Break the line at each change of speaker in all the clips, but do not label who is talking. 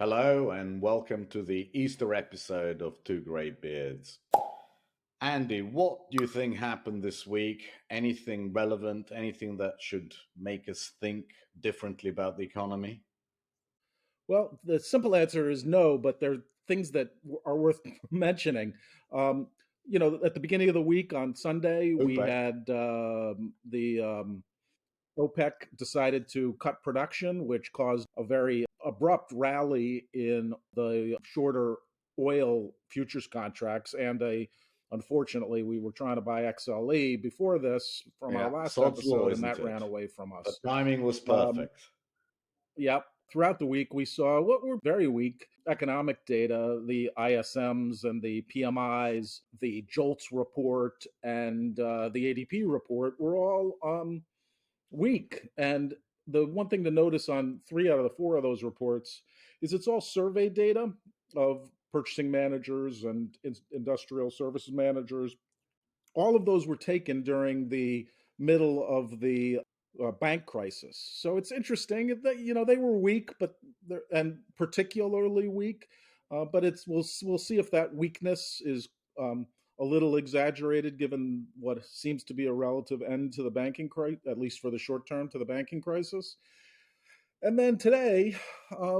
Hello and welcome to the Easter episode of Two Grey Beards. Andy, what do you think happened this week? Anything relevant? Anything that should make us think differently about the economy?
Well, the simple answer is no, but there are things that are worth mentioning. Um, at the beginning of the week on Sunday, we
OPEC.
had the OPEC decided to cut production, which caused a very abrupt rally in the shorter oil futures contracts. Unfortunately, we were trying to buy XLE before this from our
Yeah,
last
sod's law,
episode, and
isn't
that
it?
ran away from
The
us.
timing was
Um,
perfect.
Yep. Throughout the week, we saw what were very weak economic data, the ISMs and the PMIs, the JOLTS report, and the ADP report were all weak. And the one thing to notice on 3 out of the 4 of those reports is it's all survey data of purchasing managers and industrial services managers. All of those were taken during the middle of the bank crisis. So it's interesting that they were weak, but and particularly weak. But we'll see if that weakness is a little exaggerated given what seems to be a relative end to the banking crisis, at least for the short term, to the banking crisis. And then today,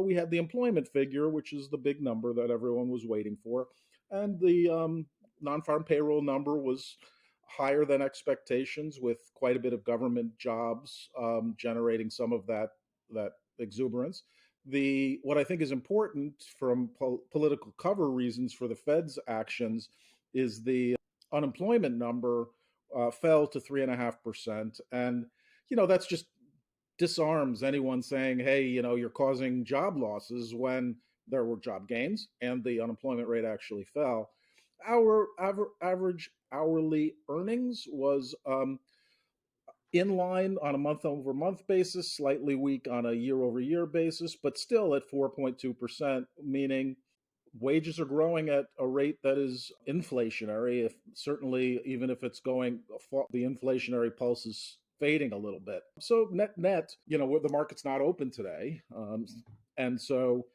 we had the employment figure, which is the big number that everyone was waiting for. And the non-farm payroll number was higher than expectations, with quite a bit of government jobs generating some of that exuberance. The what I think is important from political cover reasons for the Fed's actions is the unemployment number fell to 3.5%, and that's just disarms anyone saying, hey, you're causing job losses when there were job gains and the unemployment rate actually fell. Our average hourly earnings was in line on a month over month basis, slightly weak on a year over year basis, but still at 4.2%, meaning wages are growing at a rate that is inflationary. If certainly, even if it's going, the inflationary pulse is fading a little bit. So net, the market's not open today, and so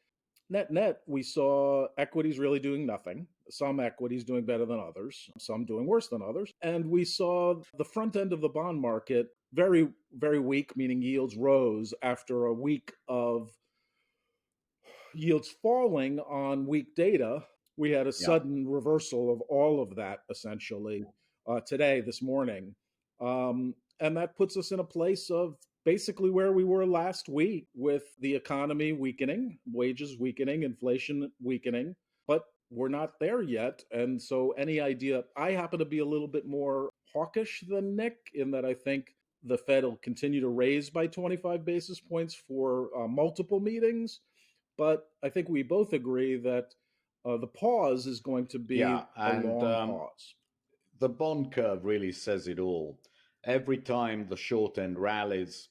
net, we saw equities really doing nothing. Some equities doing better than others, some doing worse than others. And we saw the front end of the bond market very, very weak, meaning yields rose after a week of yields falling on weak data. We had a
Yeah.
sudden reversal of all of that essentially today, this morning. And that puts us in a place of basically where we were last week, with the economy weakening, wages weakening, inflation weakening, but we're not there yet. And so, any idea, I happen to be a little bit more hawkish than Nick in that I think the Fed will continue to raise by 25 basis points for multiple meetings. But I think we both agree that the pause is going to be
Yeah,
a
and
long pause.
the bond curve really says it all. Every time the short end rallies,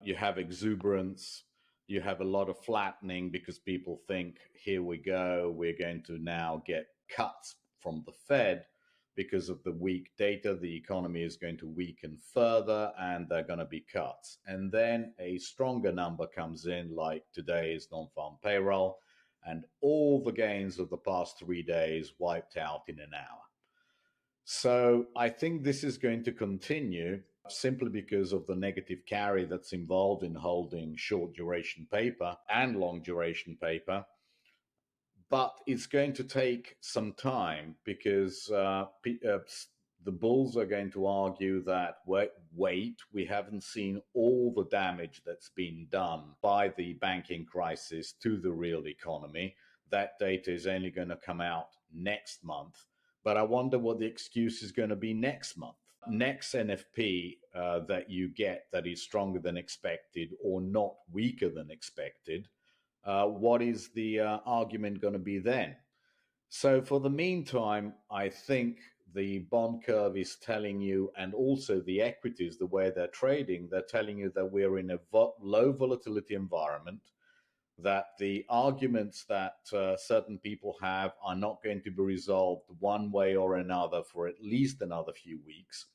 you have exuberance, you have a lot of flattening because people think, here we go, we're going to now get cuts from the Fed because of the weak data. The economy is going to weaken further and there are going to be cuts. And then a stronger number comes in, like today's non-farm payroll, and all the gains of the past 3 days wiped out in an hour. So I think this is going to continue simply because of the negative carry that's involved in holding short duration paper and long duration paper. But it's going to take some time because the bulls are going to argue that, wait, we haven't seen all the damage that's been done by the banking crisis to the real economy. That data is only going to come out next month. But I wonder what the excuse is going to be next month. Next NFP that you get that is stronger than expected or not weaker than expected, what is the argument going to be then? So for the meantime, I think the bond curve is telling you, and also the equities, the way they're trading, they're telling you that we're in a low volatility environment, that the arguments that certain people have are not going to be resolved one way or another for at least another few weeks.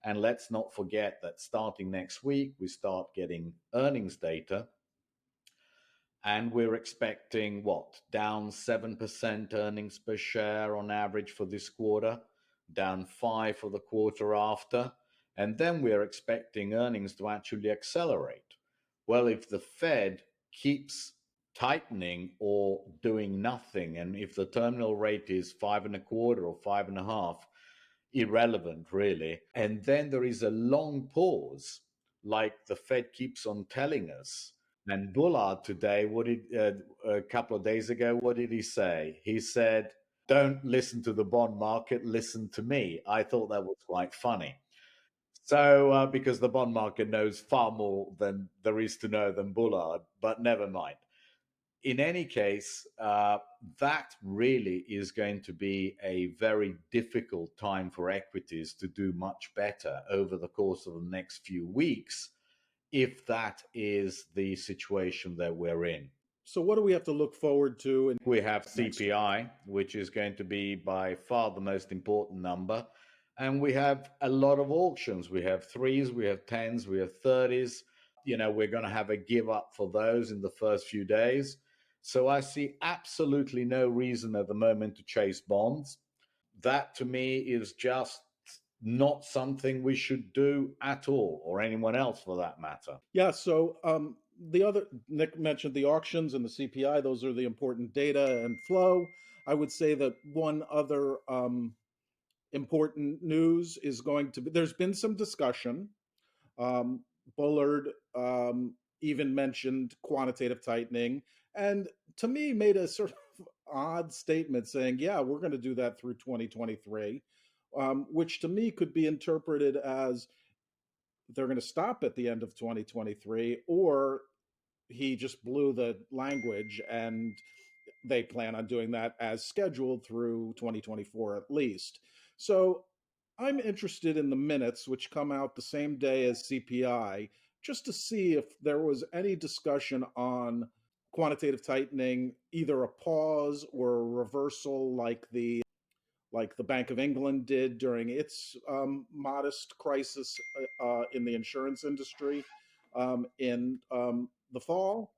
And let's not forget that starting next week, we start getting earnings data. And we're expecting what? Down 7% earnings per share on average for this quarter, down 5 for the quarter after. And then we're expecting earnings to actually accelerate. Well, if the Fed keeps tightening or doing nothing, and if the terminal rate is 5.25 or 5.5, irrelevant really. And then there is a long pause, like the Fed keeps on telling us. And Bullard today, a couple of days ago, what did he say? He said, "Don't listen to the bond market, listen to me." I thought that was quite funny. So, because the bond market knows far more than there is to know than Bullard, but never mind. In any case, that really is going to be a very difficult time for equities to do much better over the course of the next few weeks, if that is the situation that we're in.
So, what do we have to look forward to
We have
next week?
CPI, which is going to be by far the most important number. And we have a lot of auctions. We have threes, we have tens, we have 30s. We're going to have a give up for those in the first few days. So I see absolutely no reason at the moment to chase bonds. That to me is just not something we should do at all, or anyone else for that matter.
Yeah. So, the other, Nick mentioned the auctions and the CPI. Those are the important data and flow. I would say that one other important news is going to be, there's been some discussion. Um, Bullard even mentioned quantitative tightening, and to me made a sort of odd statement saying, "Yeah, we're going to do that through 2023," which to me could be interpreted as they're going to stop at the end of 2023, or he just blew the language and they plan on doing that as scheduled through 2024 at least. So I'm interested in the minutes, which come out the same day as CPI, just to see if there was any discussion on quantitative tightening, either a pause or a reversal like the Bank of England did during its modest crisis in the insurance industry in the fall,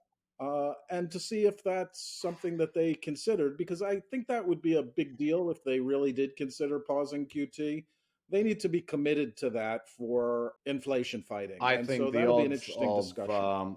and to see if that's something that they considered, because I think that would be a big deal if they really did consider pausing QT. They need to be committed to that for inflation fighting.
I
And so
think the
that'll be an
odds
interesting
of
discussion.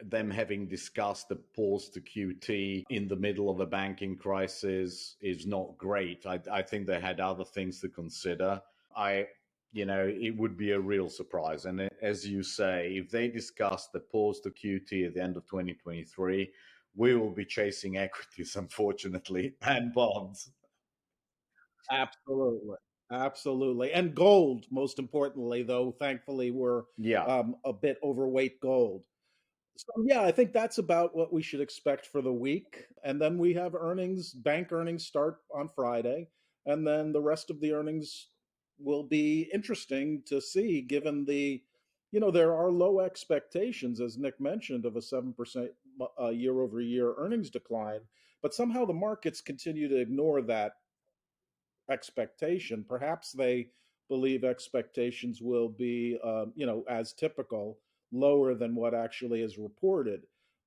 them having discussed the pause to QT in the middle of a banking crisis is not great. I think they had other things to consider. I, it would be a real surprise. And as you say, if they discuss the pause to QT at the end of 2023, we will be chasing equities, unfortunately, and bonds.
Absolutely. Absolutely. And gold, most importantly, though, thankfully, we're
Yeah.
a bit overweight gold. So, yeah, I think that's about what we should expect for the week. And then we have earnings, bank earnings start on Friday. And then the rest of the earnings will be interesting to see, given there are low expectations, as Nick mentioned, of a 7% year over year earnings decline. But somehow the markets continue to ignore that expectation. Perhaps they believe expectations will be, as typical, lower than what actually is reported.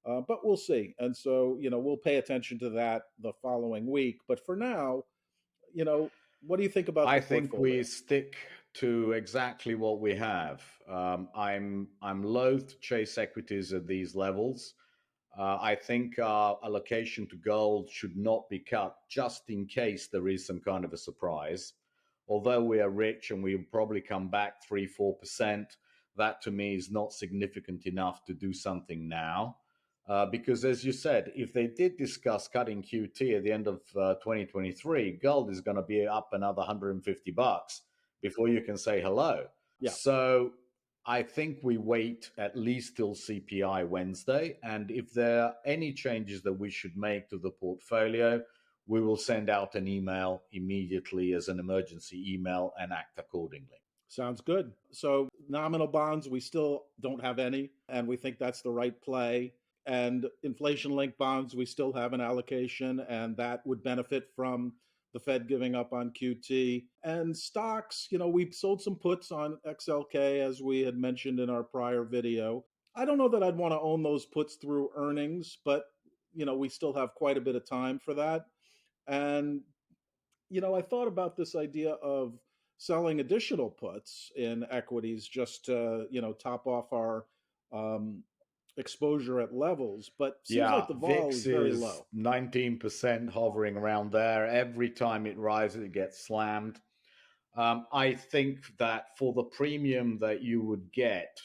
But we'll see. And so, we'll pay attention to that the following week. But for now, what do you think about
I
the
think we
portfolio?
stick to exactly what we have. I'm loath to chase equities at these levels. I think our allocation to gold should not be cut just in case there is some kind of a surprise. Although we are rich and we'll probably come back 3-4%, that to me is not significant enough to do something now. Because as you said, if they did discuss cutting QT at the end of 2023, gold is going to be up another $150 before you can say hello.
Yeah,
So I think we wait at least till CPI Wednesday. And if there are any changes that we should make to the portfolio, we will send out an email immediately as an emergency email and act accordingly.
sounds good. So, nominal bonds, we still don't have any, and we think that's the right play. And inflation linked bonds, we still have an allocation, and that would benefit from the Fed giving up on QT. And stocks, we sold some puts on XLK, as we had mentioned in our prior video. I don't know that I'd want to own those puts through earnings, but we still have quite a bit of time for that. And I thought about this idea of selling additional puts in equities just to, top off our um, exposure at levels, but seems
Yeah,
like the vol
VIX
is very
is
low.
19% hovering around there. Every time it rises, it gets slammed. I think that for the premium that you would get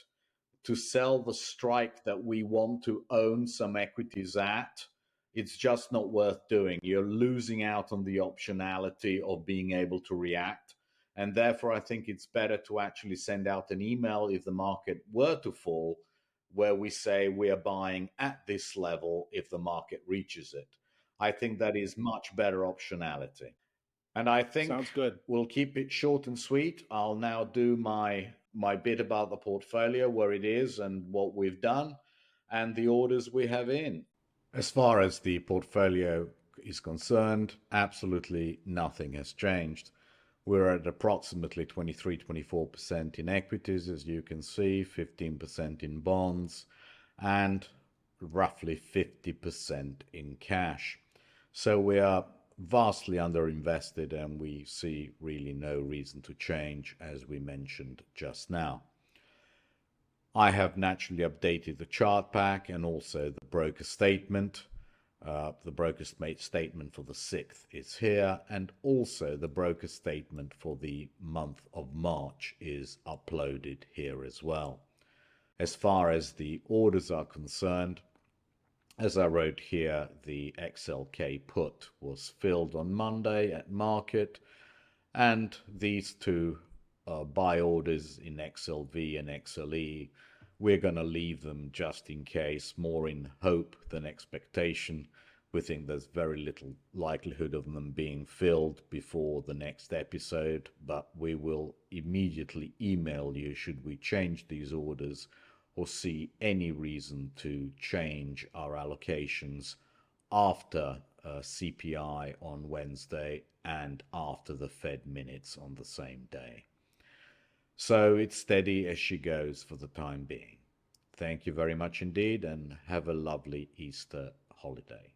to sell the strike that we want to own some equities at, it's just not worth doing. You're losing out on the optionality of being able to react. And therefore, I think it's better to actually send out an email if the market were to fall, where we say we are buying at this level if the market reaches it. I think that is much better optionality. And I think
Sounds good.
we'll keep it short and sweet. I'll now do my bit about the portfolio, where it is and what we've done, and the orders we have in. As far as the portfolio is concerned, absolutely nothing has changed. We're at approximately 23, 24% in equities, as you can see, 15% in bonds, and roughly 50% in cash. So we are vastly underinvested, and we see really no reason to change, as we mentioned just now. I have naturally updated the chart pack and also the broker statement. The broker statement for the 6th is here, and also the broker statement for the month of March is uploaded here as well. As far as the orders are concerned, as I wrote here, the XLK put was filled on Monday at market, and these two buy orders in XLV and XLE, we're going to leave them just in case, more in hope than expectation. We think there's very little likelihood of them being filled before the next episode, but we will immediately email you should we change these orders or see any reason to change our allocations after CPI on Wednesday and after the Fed minutes on the same day. So it's steady as she goes for the time being. Thank you very much indeed, and have a lovely Easter holiday.